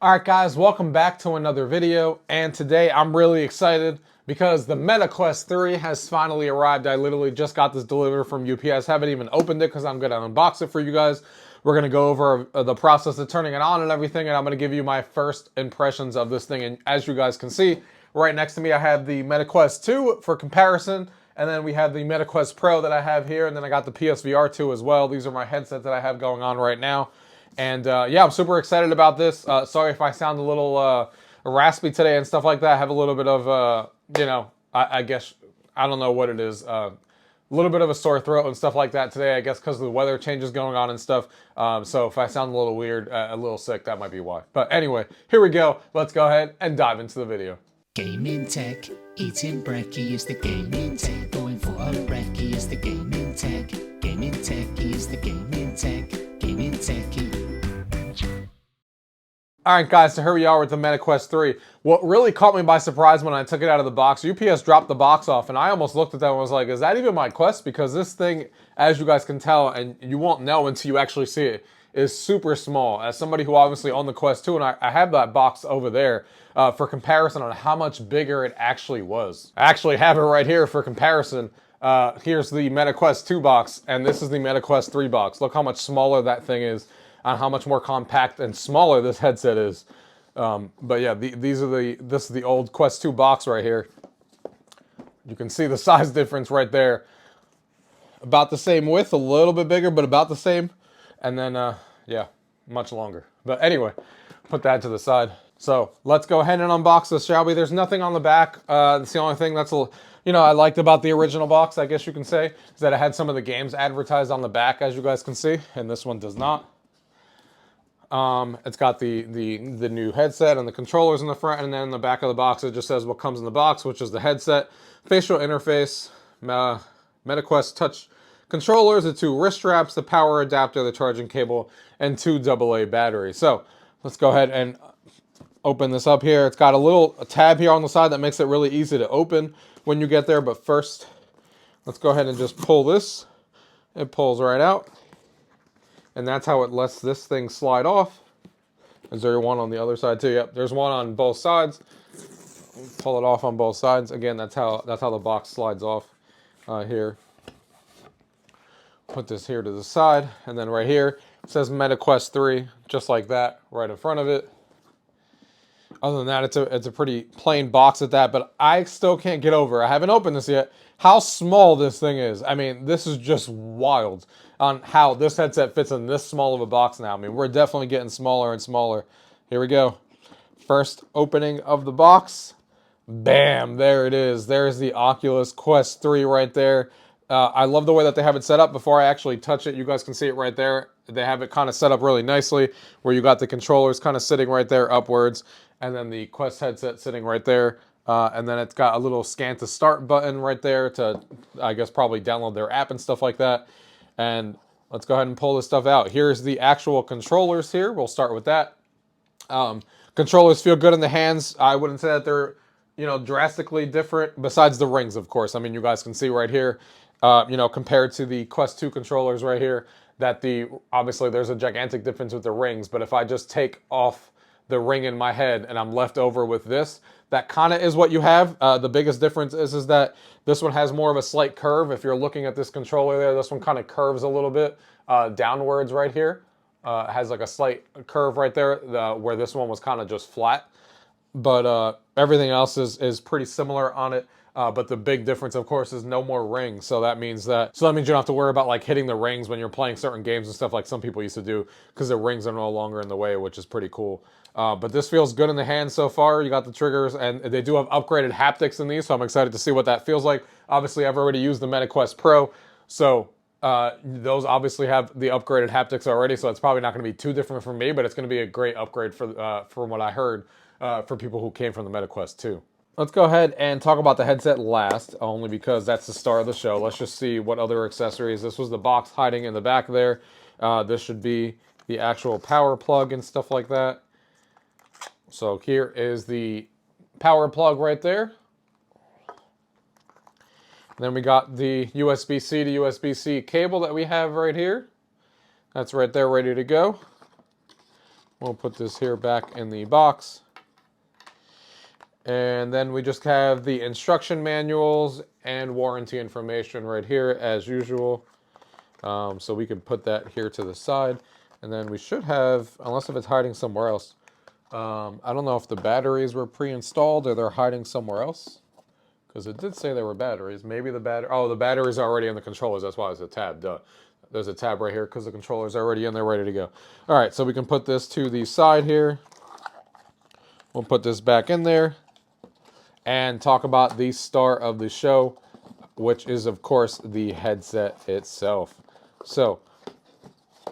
Alright guys, welcome back to another video, and today I'm really excited because the Meta Quest 3 has finally arrived. I literally just got this delivered from UPS, haven't even opened it because I'm going to unbox it for you guys. We're going to go over the process of turning it on and everything, and I'm going to give you my first impressions of this thing. And as you guys can see, right next to me I have the Meta Quest 2 for comparison, and then we have the Meta Quest Pro that I have here, and then I got the PSVR 2 as well. These are my headsets that I have going on right now. And yeah, I'm super excited about this. Sorry if I sound a little raspy today and stuff like that. I have a little bit of, I guess, I don't know what it is. A little bit of a sore throat and stuff like that today, I guess, because of the weather changes going on and stuff. So if I sound a little weird, a little sick, that might be why. But anyway, here we go. Let's go ahead and dive into the video. Gaming tech, eating brekkie is the gaming tech. Going for a brekkie is the gaming tech. Gaming tech is the gaming tech. Gaming techie. Alright guys, so here we are with the Meta Quest 3. What really caught me by surprise when I took it out of the box, UPS dropped the box off, and I almost looked at that and was like, is that even my Quest? Because this thing, as you guys can tell, and you won't know until you actually see it, is super small. As somebody who obviously owned the Quest 2, and I have that box over there for comparison on how much bigger it actually was. I actually have it right here for comparison. Here's the Meta Quest 2 box, and this is the Meta Quest 3 box. Look how much smaller that thing is, on how much more compact and smaller this headset is. But yeah, this is the old Quest 2 box right here. You can see the size difference right there. About the same width, a little bit bigger, but about the same. And then, yeah, much longer. But anyway, put that to the side. So let's go ahead and unbox this, shall we? There's nothing on the back. That's the only thing that's I liked about the original box, I guess you can say, is that it had some of the games advertised on the back, as you guys can see, and this one does not. It's got the new headset and the controllers in the front, and then in the back of the box it just says what comes in the box, which is the headset, facial interface, MetaQuest touch controllers, the 2 wrist straps, the power adapter, the charging cable, and 2 AA batteries. So let's go ahead and open this up here. It's got a tab here on the side that makes it really easy to open when you get there, but first let's go ahead and just pull this. It pulls right out. And that's how it lets this thing slide off. Is there one on the other side too? Yep, there's one on both sides. Pull it off on both sides. Again, that's how the box slides off here. Put this here to the side, and then right here it says Meta Quest 3, just like that, right in front of it. Other than that, it's a pretty plain box at that, but I still can't get over, I haven't opened this yet, how small this thing is. I mean, this is just wild on how this headset fits in this small of a box now. I mean, we're definitely getting smaller and smaller. Here we go. First opening of the box. Bam, there it is. There's the Oculus Quest 3 right there. I love the way that they have it set up. Before I actually touch it, you guys can see it right there. They have it kind of set up really nicely, where you got the controllers kind of sitting right there upwards, and then the Quest headset sitting right there. And then it's got a little scan to start button right there to, I guess, probably download their app and stuff like that. And let's go ahead and pull this stuff out. Here's the actual controllers here. We'll start with that. Controllers feel good in the hands. I wouldn't say that they're, drastically different, besides the rings, of course. I mean, you guys can see right here, compared to the Quest 2 controllers right here, that obviously there's a gigantic difference with the rings, but if I just take off the ring in my head and I'm left over with this, that kind of is what you have. The biggest difference is that this one has more of a slight curve. If you're looking at this controller there, this one kind of curves a little bit downwards right here. Has like a slight curve right there, where this one was kind of just flat. But everything else is pretty similar on it. But the big difference, of course, is no more rings. So that means you don't have to worry about like hitting the rings when you're playing certain games and stuff like some people used to do, because the rings are no longer in the way, which is pretty cool. But this feels good in the hand so far. You got the triggers, and they do have upgraded haptics in these, so I'm excited to see what that feels like. Obviously, I've already used the Meta Quest Pro, so those obviously have the upgraded haptics already, so it's probably not going to be too different for me, but it's going to be a great upgrade from what I heard for people who came from the Meta Quest 2. Let's go ahead and talk about the headset last, only because that's the star of the show. Let's just see what other accessories. This was the box hiding in the back there. This should be the actual power plug and stuff like that. So here is the power plug right there. Then we got the USB-C to USB-C cable that we have right here. That's right there, ready to go. We'll put this here back in the box. And then we just have the instruction manuals and warranty information right here as usual. So we can put that here to the side. And then we should have, unless if it's hiding somewhere else. I don't know if the batteries were pre-installed or they're hiding somewhere else. Because it did say there were batteries. Maybe the the batteries are already in the controllers. That's why there's a tab, duh. There's a tab right here because the controller's already in there ready to go. All right, so we can put this to the side here. We'll put this back in there and talk about the star of the show, which is, of course, the headset itself. So,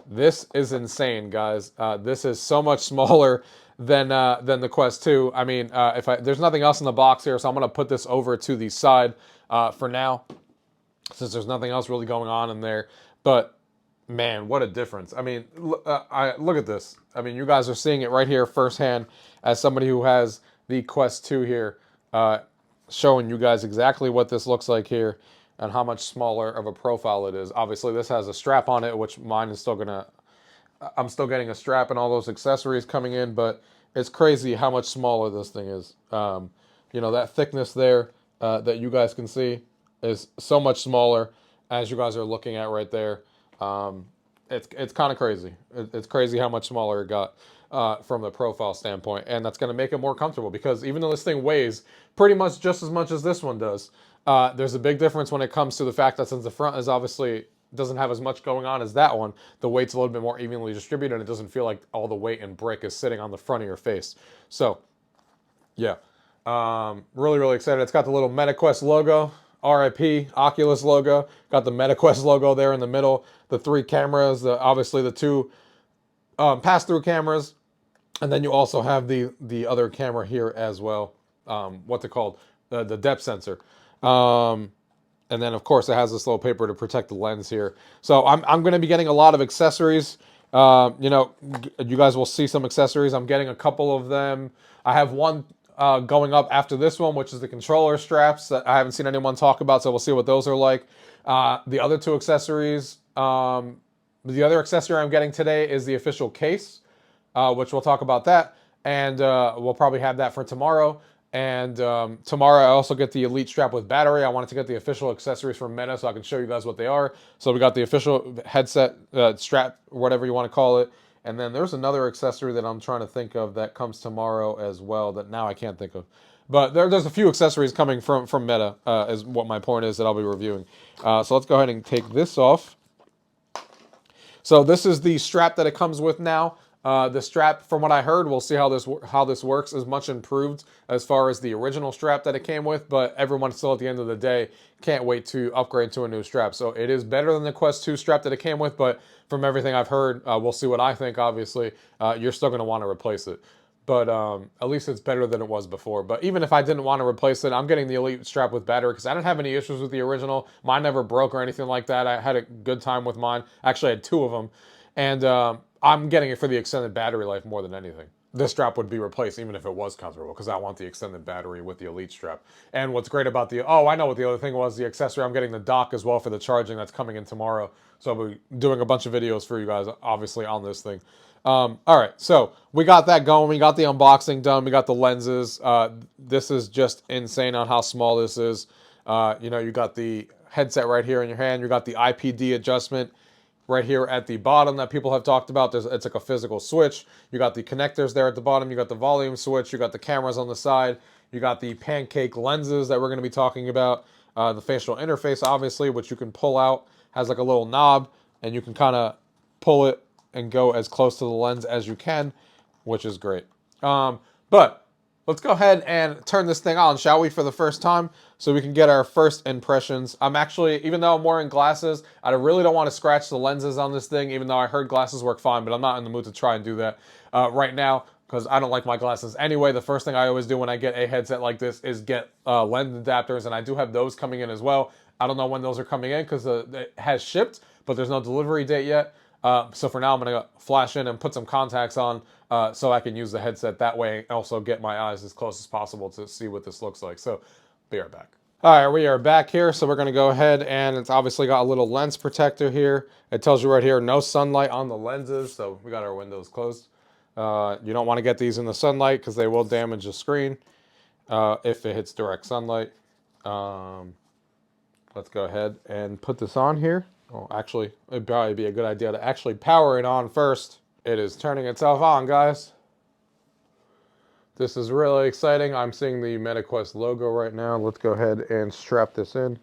this is insane, guys. This is so much smaller than the Quest 2. I mean, there's nothing else in the box here, so I'm going to put this over to the side for now, since there's nothing else really going on in there. But, man, what a difference. I mean, look at this. I mean, you guys are seeing it right here firsthand as somebody who has the Quest 2 here, showing you guys exactly what this looks like here and how much smaller of a profile it is. Obviously, this has a strap on it, which mine is still gonna... I'm still getting a strap and all those accessories coming in, but it's crazy how much smaller this thing is. You know, that thickness there that you guys can see is so much smaller as you guys are looking at right there. It's kind of crazy. It's crazy how much smaller it got from the profile standpoint, and that's going to make it more comfortable because even though this thing weighs pretty much just as much as this one does, there's a big difference when it comes to the fact that since the front is obviously doesn't have as much going on as that one, the weight's a little bit more evenly distributed and it doesn't feel like all the weight and brick is sitting on the front of your face. So, yeah. Really, really excited. It's got the little MetaQuest logo, RIP, Oculus logo. Got the MetaQuest logo there in the middle. The 3 cameras, obviously the 2 pass-through cameras. And then you also have the other camera here as well. What's it called? The depth sensor. And then, of course, it has this little paper to protect the lens here. So I'm going to be getting a lot of accessories. You know, you guys will see some accessories. I'm getting a couple of them. I have one going up after this one, which is the controller straps that I haven't seen anyone talk about, so we'll see what those are like. The other 2 accessories, the other accessory I'm getting today is the official case, which we'll talk about that. And we'll probably have that for tomorrow. And tomorrow I also get the Elite strap with battery. I wanted to get the official accessories from Meta so I can show you guys what they are. So we got the official headset strap, whatever you want to call it. And then there's another accessory that I'm trying to think of that comes tomorrow as well that now I can't think of. But there's a few accessories coming from Meta is what my point is that I'll be reviewing. So let's go ahead and take this off. So this is the strap that it comes with now. The strap, from what I heard, we'll see how this works, is much improved as far as the original strap that it came with, but everyone still at the end of the day can't wait to upgrade to a new strap. So it is better than the Quest 2 strap that it came with, but from everything I've heard, we'll see what I think, obviously. You're still going to want to replace it. But at least it's better than it was before. But even if I didn't want to replace it, I'm getting the Elite strap with battery because I didn't have any issues with the original. Mine never broke or anything like that. I had a good time with mine. Actually, I had 2 of them. And I'm getting it for the extended battery life more than anything. This strap would be replaced even if it was comfortable because I want the extended battery with the Elite strap. And what's great about I know what the other thing was, the accessory. I'm getting the dock as well for the charging that's coming in tomorrow. So I'll be doing a bunch of videos for you guys, obviously, on this thing. All right, so we got that going. We got the unboxing done. We got the lenses. This is just insane on how small this is. You know, you got the headset right here in your hand. You got the IPD adjustment right here at the bottom that people have talked about. It's like a physical switch. You got the connectors there at the bottom. You got the volume switch. You got the cameras on the side. You got the pancake lenses that we're going to be talking about. The facial interface, obviously, which you can pull out. Has like a little knob, and you can kind of pull it and go as close to the lens as you can, which is great. But let's go ahead and turn this thing on, shall we, for the first time, so we can get our first impressions. I'm actually, even though I'm wearing glasses, I really don't want to scratch the lenses on this thing, even though I heard glasses work fine, but I'm not in the mood to try and do that right now, because I don't like my glasses anyway. The first thing I always do when I get a headset like this is get lens adapters, and I do have those coming in as well. I don't know when those are coming in, because it has shipped, but there's no delivery date yet. So for now, I'm going to flash in and put some contacts on so I can use the headset that way and also get my eyes as close as possible to see what this looks like. So be right back. All right, we are back here. So we're going to go ahead, and it's obviously got a little lens protector here. It tells you right here, no sunlight on the lenses. So we got our windows closed. You don't want to get these in the sunlight because they will damage the screen if it hits direct sunlight. Let's go ahead and put this on here. Well, actually, it'd probably be a good idea to actually power it on first. It is turning itself on, guys. This is really exciting. I'm seeing the MetaQuest logo right now. Let's go ahead and strap this in.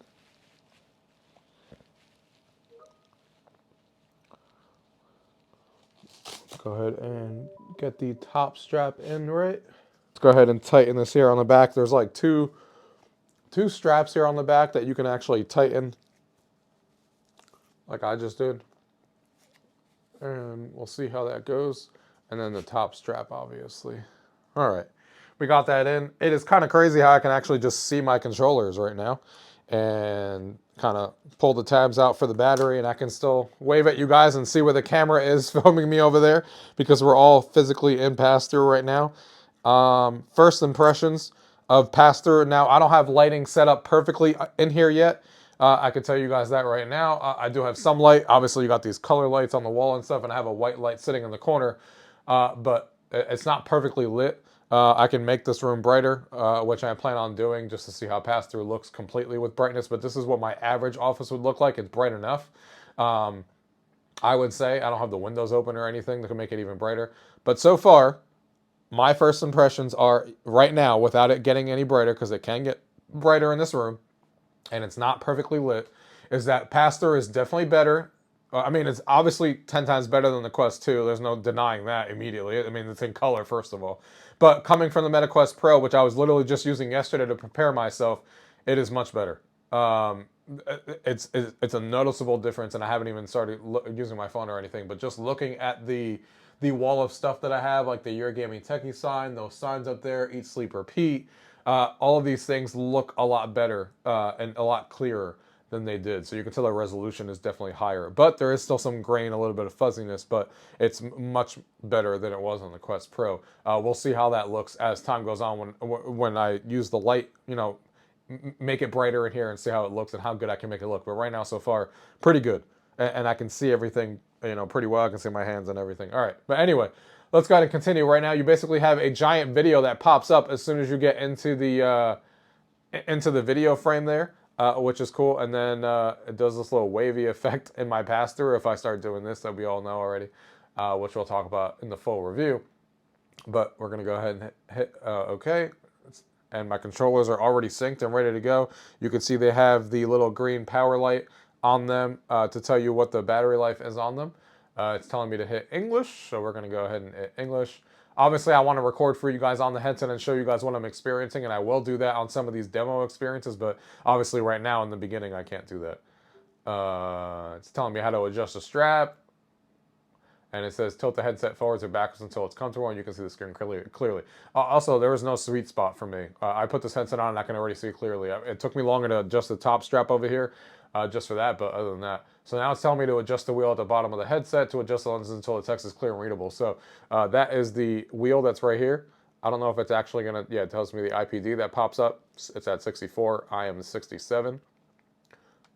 Go ahead and get the top strap in right. Let's go ahead and tighten this here on the back. There's like two straps here on the back that you can actually tighten, like I just did. And we'll see how that goes. And then the top strap, obviously. All right, we got that in. It is kind of crazy how I can actually just see my controllers right now and kind of pull the tabs out for the battery, and I can still wave at you guys and see where the camera is filming me over there because we're all physically in pass-through right now. First impressions of pass-through. Now, I don't have lighting set up perfectly in here yet. I can tell you guys that right now. I do have some light. Obviously, you got these color lights on the wall and stuff, and I have a white light sitting in the corner, but it's not perfectly lit. I can make this room brighter, which I plan on doing just to see how pass-through looks completely with brightness, but this is what my average office would look like. It's bright enough. I would say I don't have the windows open or anything that can make it even brighter, but so far, my first impressions are right now, without it getting any brighter, because it can get brighter in this room, and it's not perfectly lit, is that pass-through is definitely better. I mean, it's obviously 10 times better than the Quest 2. There's no denying that immediately. I mean, it's in color, first of all. But coming from the MetaQuest Pro, which I was literally just using yesterday to prepare myself, it is much better. It's a noticeable difference, and I haven't even started using my phone or anything, but just looking at the wall of stuff that I have, like the Your Gaming Techie sign, those signs up there, Eat, Sleep, Repeat, all of these things look a lot better and a lot clearer than they did. So you can tell the resolution is definitely higher, but there is still some grain, a little bit of fuzziness, but it's much better than it was on the Quest Pro. We'll see how that looks as time goes on when I use the light, you know, make it brighter in here and see how it looks and how good I can make it look. But right now, so far, pretty good. And I can see everything, you know, pretty well. I can see my hands and everything. All right. But anyway, let's go ahead and continue. Right now, you basically have a giant video that pops up as soon as you get into the video frame there, which is cool. And then it does this little wavy effect in my pass-through if I start doing this that we all know already, which we'll talk about in the full review. But we're going to go ahead and hit OK. And my controllers are already synced and ready to go. You can see they have the little green power light on them to tell you what the battery life is on them. It's telling me to hit English, so we're going to go ahead and hit English. Obviously, I want to record for you guys on the headset and show you guys what I'm experiencing, and I will do that on some of these demo experiences, but obviously right now in the beginning, I can't do that. It's telling me how to adjust the strap, and it says tilt the headset forwards or backwards until it's comfortable, and you can see the screen clearly. Also, there was no sweet spot for me. I put this headset on, and I can already see clearly. It took me longer to adjust the top strap over here, just for that, but other than that. So now it's telling me to adjust the wheel at the bottom of the headset to adjust the lenses until the text is clear and readable. So that is the wheel that's right here. I don't know if it's actually going to, yeah, it tells me the IPD that pops up. It's at 64. I am 67.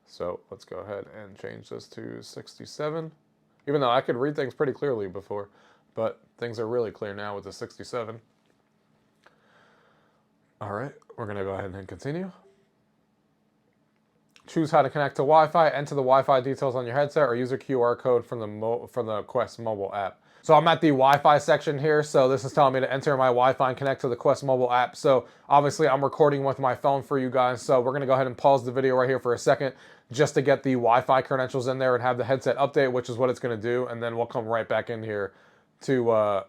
So let's go ahead and change this to 67. Even though I could read things pretty clearly before, but things are really clear now with the 67. All right, we're going to go ahead and continue. Choose how to connect to Wi-Fi, enter the Wi-Fi details on your headset, or use a QR code from the Quest mobile app. So I'm at the Wi-Fi section here, so this is telling me to enter my Wi-Fi and connect to the Quest mobile app. So obviously I'm recording with my phone for you guys, so we're going to go ahead and pause the video right here for a second just to get the Wi-Fi credentials in there and have the headset update, which is what it's going to do, and then we'll come right back in here to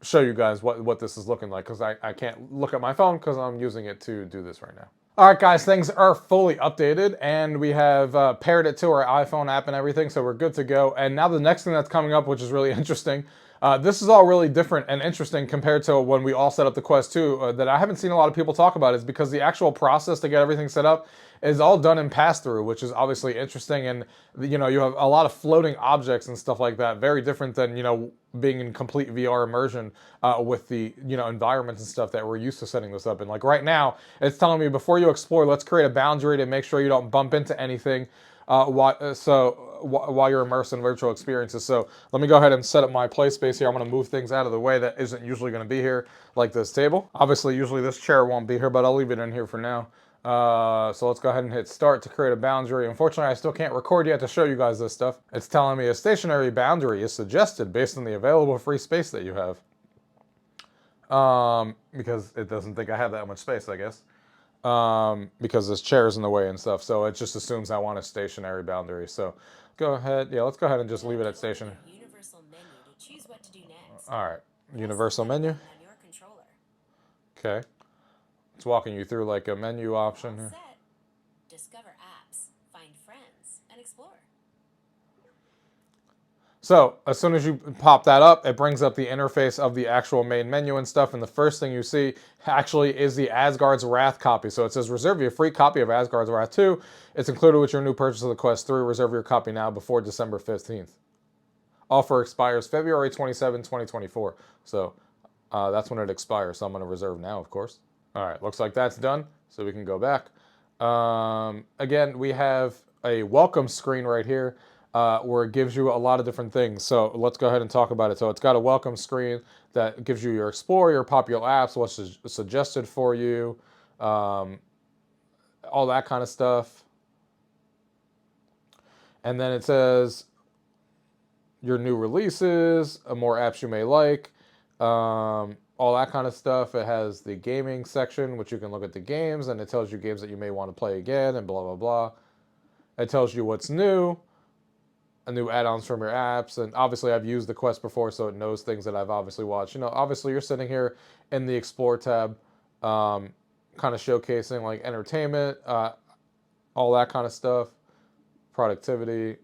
show you guys what this is looking like, because I can't look at my phone because I'm using it to do this right now. All right, guys, things are fully updated, and we have paired it to our iPhone app and everything, so we're good to go. And now the next thing that's coming up, which is really interesting, this is all really different and interesting compared to when we all set up the Quest 2 that I haven't seen a lot of people talk about, is because the actual process to get everything set up is all done in pass-through, which is obviously interesting. And, you know, you have a lot of floating objects and stuff like that, very different than, you know, being in complete VR immersion with the, you know, environments and stuff that we're used to setting this up in. Like right now, it's telling me before you explore, let's create a boundary to make sure you don't bump into anything. while you're immersed in virtual experiences. So let me go ahead and set up my play space here. I'm going to move things out of the way that isn't usually going to be here, like this table. Obviously, usually this chair won't be here, but I'll leave it in here for now. So let's go ahead and hit start to create a boundary. Unfortunately, I still can't record yet to show you guys this stuff. It's telling me a stationary boundary is suggested based on the available free space that you have. Because it doesn't think I have that much space, I guess. Because this chair is in the way and stuff. So it just assumes I want a stationary boundary. So go ahead. Yeah, let's go ahead and just leave it at stationary. Universal menu to choose what to do next. All right. Universal menu. On your controller. Okay. It's walking you through like a menu option here. Set. Discover apps, find friends, and explore. So as soon as you pop that up, it brings up the interface of the actual main menu and stuff. And the first thing you see actually is the Asgard's Wrath copy. So it says reserve your free copy of Asgard's Wrath 2. It's included with your new purchase of the Quest 3. Reserve your copy now before December 15th. Offer expires February 27, 2024. So that's when it expires. So I'm going to reserve now, of course. All right, looks like that's done. So we can go back. Again, we have a welcome screen right here. Where it gives you a lot of different things. So let's go ahead and talk about it. So it's got a welcome screen that gives you your Explore, your popular apps, what's suggested for you, all that kind of stuff. And then it says your new releases, more apps you may like, all that kind of stuff. It has the gaming section, which you can look at the games, and it tells you games that you may want to play again, and blah, blah, blah. It tells you what's new. New add-ons from your apps, and obviously I've used the Quest before, so it knows things that I've obviously watched. You know, obviously you're sitting here in the Explore tab, kind of showcasing like entertainment, all that kind of stuff, productivity,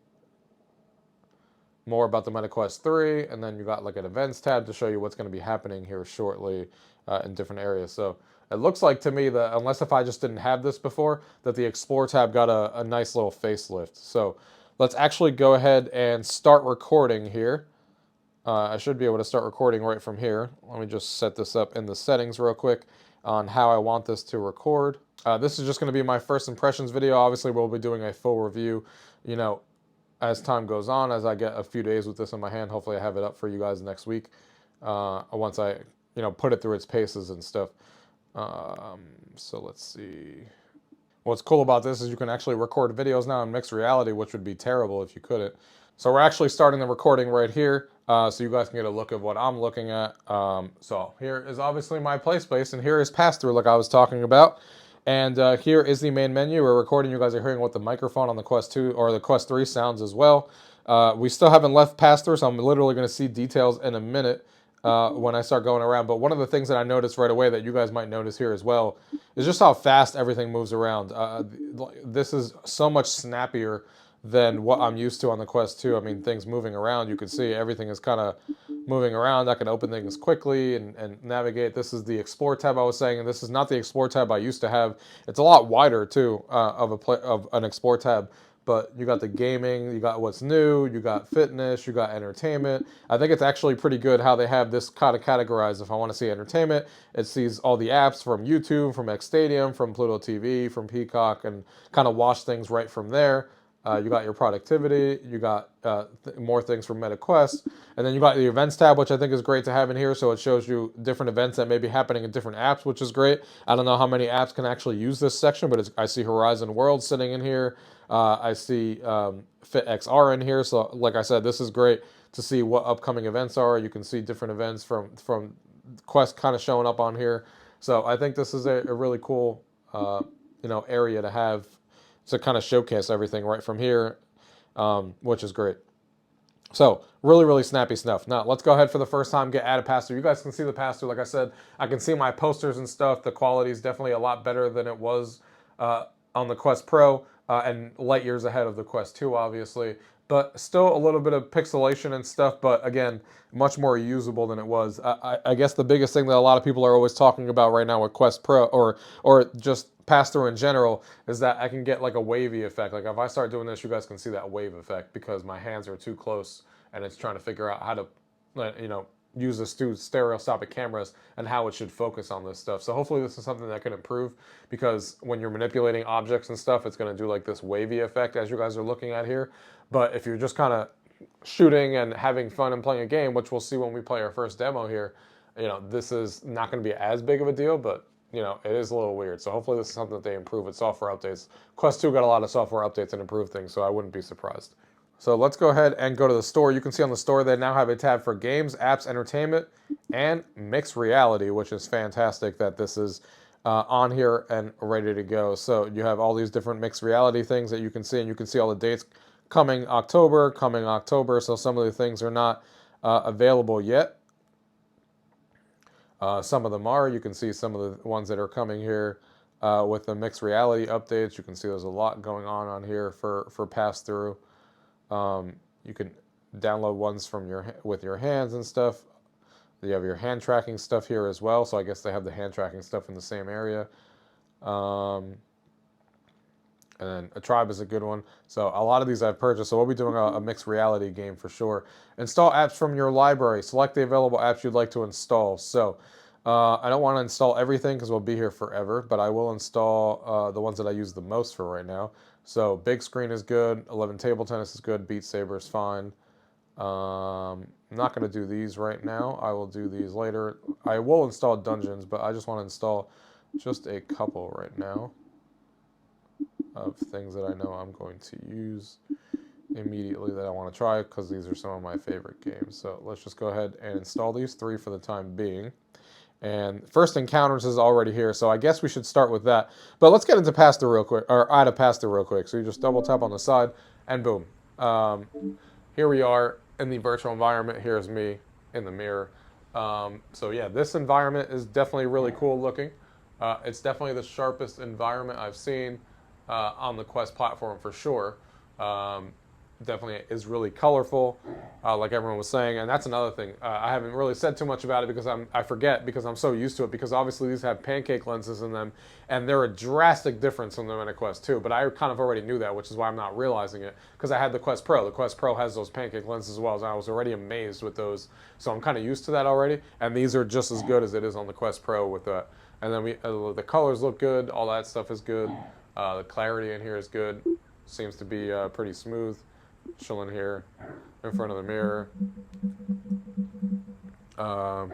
more about the MetaQuest 3, and then you got like an events tab to show you what's going to be happening here shortly in different areas. So it looks like to me that, unless if I just didn't have this before, that the Explore tab got a nice little facelift. So let's actually go ahead and start recording here. I should be able to start recording right from here. Let me just set this up in the settings real quick on how I want this to record. This is just going to be my first impressions video. Obviously, we'll be doing a full review, you know, as time goes on, as I get a few days with this in my hand. Hopefully I have it up for you guys next week once I, you know, put it through its paces and stuff. So let's see. What's cool about this is you can actually record videos now in mixed reality, which would be terrible if you couldn't. So we're actually starting the recording right here, so you guys can get a look at what I'm looking at. So here is obviously my play space, and here is pass-through like I was talking about. And here is the main menu. We're recording. You guys are hearing what the microphone on the Quest 2 or the Quest 3 sounds as well. We still haven't left pass-through, so I'm literally going to see details in a minute. When I start going around. But one of the things that I noticed right away that you guys might notice here as well is just how fast everything moves around. This is so much snappier than what I'm used to on the Quest 2. I mean, things moving around, you can see everything is kind of moving around. I can open things quickly and navigate. This is the Explore tab I was saying, and this is not the Explore tab I used to have. It's a lot wider too of an Explore tab. But you got the gaming, you got what's new, you got fitness, you got entertainment. I think it's actually pretty good how they have this kind of categorized. If I want to see entertainment, it sees all the apps from YouTube, from X Stadium, from Pluto TV, from Peacock, and kind of watch things right from there. You got your productivity, you got more things from MetaQuest, and then you got the events tab, which I think is great to have in here. So it shows you different events that may be happening in different apps, which is great. I don't know how many apps can actually use this section, but I see Horizon World sitting in here. I see FitXR in here. So like I said, this is great to see what upcoming events are. You can see different events from Quest kind of showing up on here. So I think this is a really cool you know, area to have to kind of showcase everything right from here, which is great. So really, really snappy stuff. Now let's go ahead for the first time, get added pass-through. You guys can see the pass-through. Like I said, I can see my posters and stuff. The quality is definitely a lot better than it was on the Quest Pro and light years ahead of the Quest 2, obviously. But still a little bit of pixelation and stuff, but again, much more usable than it was. I guess the biggest thing that a lot of people are always talking about right now with Quest Pro or just pass-through in general is that I can get like a wavy effect. Like if I start doing this, you guys can see that wave effect because my hands are too close and it's trying to figure out how to, you know, use the stereoscopic cameras and how it should focus on this stuff. So hopefully this is something that can improve, because when you're manipulating objects and stuff, it's going to do like this wavy effect as you guys are looking at here. But if you're just kind of shooting and having fun and playing a game, which we'll see when we play our first demo here, you know, this is not going to be as big of a deal, but you know, it is a little weird. So hopefully this is something that they improve with software updates. Quest 2 got a lot of software updates and improved things, so I wouldn't be surprised. So let's go ahead and go to the store. You can see on the store they now have a tab for games, apps, entertainment, and mixed reality, which is fantastic that this is on here and ready to go. So you have all these different mixed reality things that you can see, and you can see all the dates coming October. So some of the things are not available yet. Some of them are. You can see some of the ones that are coming here with the mixed reality updates. You can see there's a lot going on here for pass-through. You can download ones from with your hands and stuff. You have your hand tracking stuff here as well. So I guess they have the hand tracking stuff in the same area. And then a tribe is a good one. So a lot of these I've purchased. So we'll be doing a mixed reality game for sure. Install apps from your library. Select the available apps you'd like to install. So I don't want to install everything because we'll be here forever, but I will install the ones that I use the most for right now. So big screen is good. 11 table tennis is good. Beat Saber is fine. I'm not going to do these right now. I will do these later. I will install Dungeons, but I just want to install just a couple right now of things that I know I'm going to use immediately that I want to try, because these are some of my favorite games. So let's just go ahead and install these 3 for the time being. And First Encounters is already here, so I guess we should start with that. But let's get into pass-through real quick, or out of pass-through real quick. So you just double tap on the side, and boom. Here we are in the virtual environment. Here's me in the mirror. So yeah, this environment is definitely really cool looking. It's definitely the sharpest environment I've seen on the Quest platform for sure. Definitely is really colorful, like everyone was saying, and that's another thing. I haven't really said too much about it because I forget, because I'm so used to it, because obviously these have pancake lenses in them, and they're a drastic difference from them in a Quest 2, but I kind of already knew that, which is why I'm not realizing it, because I had the Quest Pro. The Quest Pro has those pancake lenses as well, and I was already amazed with those, so I'm kind of used to that already, and these are just as good as it is on the Quest Pro with that. And then the colors look good, all that stuff is good, the clarity in here is good, seems to be pretty smooth. Chilling here in front of the mirror. But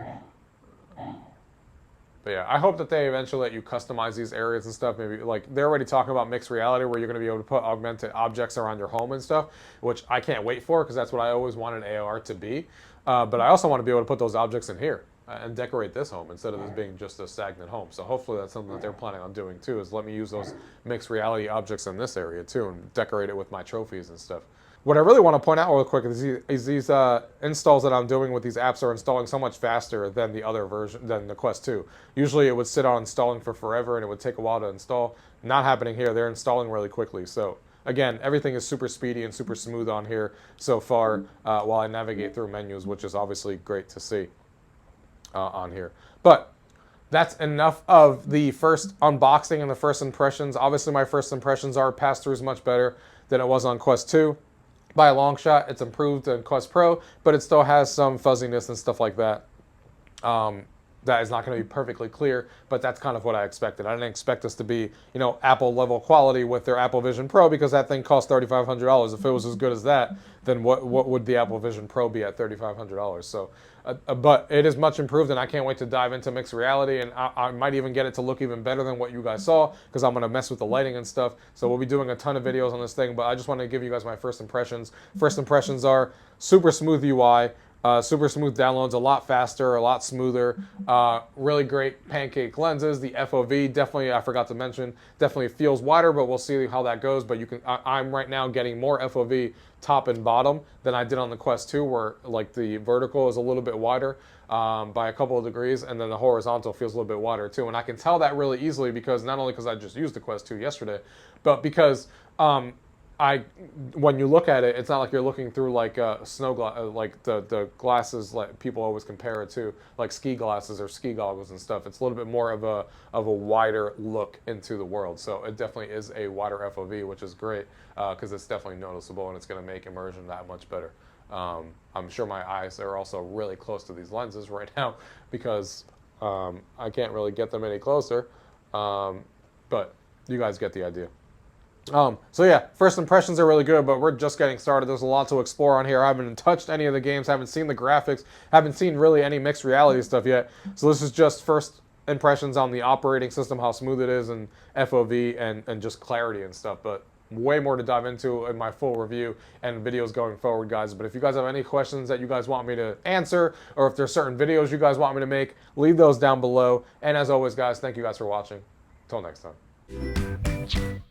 yeah, I hope that they eventually let you customize these areas and stuff. Maybe, like, they're already talking about mixed reality where you're going to be able to put augmented objects around your home and stuff, which I can't wait for, because that's what I always wanted AR to be. But I also want to be able to put those objects in here and decorate this home instead of this being just a stagnant home. So hopefully that's something that they're planning on doing too, is let me use those mixed reality objects in this area too and decorate it with my trophies and stuff. What I really want to point out real quick is these installs that I'm doing with these apps are installing so much faster than the other version, than the Quest 2. Usually it would sit on installing for forever and it would take a while to install. Not happening here. They're installing really quickly. So again, everything is super speedy and super smooth on here so far while I navigate through menus, which is obviously great to see on here. But that's enough of the first unboxing and the first impressions. Obviously my first impressions are pass-through is much better than it was on Quest 2. By a long shot, it's improved in Quest Pro, but it still has some fuzziness and stuff like that. That is not going to be perfectly clear, but that's kind of what I expected. I didn't expect this to be, you know, Apple level quality with their Apple Vision Pro, because that thing cost $3,500. If it was as good as that, then what would the Apple Vision Pro be at $3,500? So, but it is much improved, and I can't wait to dive into mixed reality, and I might even get it to look even better than what you guys saw, because I'm going to mess with the lighting and stuff. So we'll be doing a ton of videos on this thing, but I just want to give you guys my first impressions. First impressions are super smooth UI. Super smooth downloads, a lot faster, a lot smoother. Really great pancake lenses. The FOV, definitely, I forgot to mention, definitely feels wider, but we'll see how that goes. But you can, I'm right now getting more FOV top and bottom than I did on the Quest 2, where like the vertical is a little bit wider by a couple of degrees, and then the horizontal feels a little bit wider too. And I can tell that really easily, because not only because I just used the Quest 2 yesterday, but because when you look at it, it's not like you're looking through like like the glasses like people always compare it to, like ski glasses or ski goggles and stuff. It's a little bit more of a wider look into the world. So it definitely is a wider FOV, which is great because it's definitely noticeable, and it's going to make immersion that much better. I'm sure my eyes are also really close to these lenses right now because I can't really get them any closer. But you guys get the idea. So yeah, first impressions are really good, but we're just getting started. There's a lot to explore on here. I haven't touched any of the games, haven't seen the graphics, haven't seen really any mixed reality stuff yet. So this is just first impressions on the operating system, how smooth it is, and FOV, and just clarity and stuff. But way more to dive into in my full review and videos going forward, guys. But if you guys have any questions that you guys want me to answer, or if there's certain videos you guys want me to make, leave those down below. And as always, guys, thank you guys for watching. Until next time.